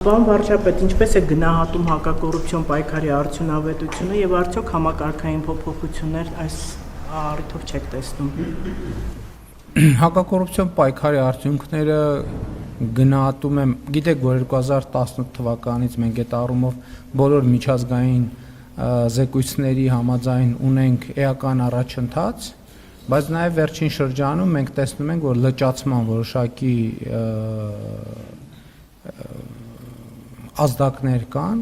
Պարոն վարչապետ, ինչպես է գնահատում հակակոռուպցիոն պայքարի արդյունավետությունը եւ արդյոք համակարգային փոփոխություններ այս առիթով չեք տեսնում։ Հակակոռուպցիոն պայքարի արդյունքները գնահատում եմ, գիտեք, որ 2018 թվականից մենք այդ առումով բոլոր միջազգային զեկույցների համաձայն ունենք էական առաջընթաց, բայց նաեւ վերջին շրջանում մենք տեսնում ենք, որ լճացման որոշակի ազդակներ կան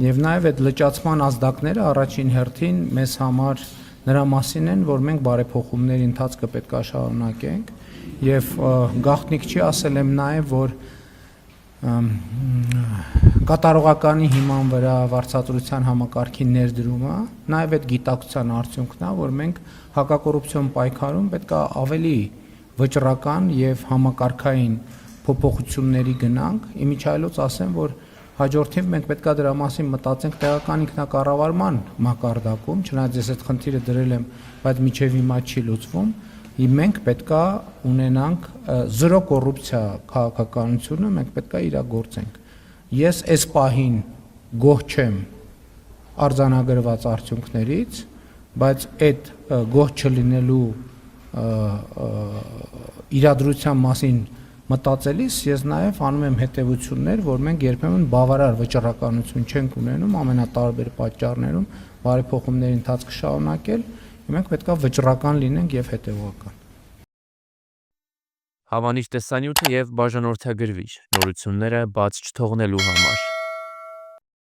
եւ նաեւ այդ լճացման ազդակները առաջին հերթին մեզ համար նրա մասին են, որ մենք բարեփոխումների ընթացքը պետք է շարունակենք եւ գաղտնիք չի, ասել եմ նաեւ, որ կատարողականի հիման վրա վարձատրության համակարգի ներդրումը նաեւ այդ գիտակցության արդյունքն է, որ մենք հակակոռուպցիոն պայքարում պետք է ավելի վճռական եւ համակարգային փոփոխությունների գնանք։ Իմիջիայլոց ասեմ, որ հաջորդին մենք պետք է դրա մասին մտածենք տեղական ինքնակառավարման մակարդակում, չնայած ես այդ խնդիրը դրել եմ, բայց մինչև հիմա չի լուծվում, մենք պետք է ունենանք զրո կոռուպցիա քաղաքականությունը, մենք պետք է իրագործենք։ Ես այս պահին գոհ չեմ արձանագրված արդյունքներից, բայց այդ գոհ չլինելու իրադրության մասին մտածելիս ես նաև անում եմ հետևություններ, որ մենք երբեմն բավարար վճռականություն չենք ունենում ամենատարբեր պատճառներում բարեփոխումների ընթացքը շարունակել, մենք պետք է վճռական լինենք եւ հետեւողական։ Հավանիչ տեսանյութը եւ բաժանորդագրվիչ նորությունները բաց չթողնելու համար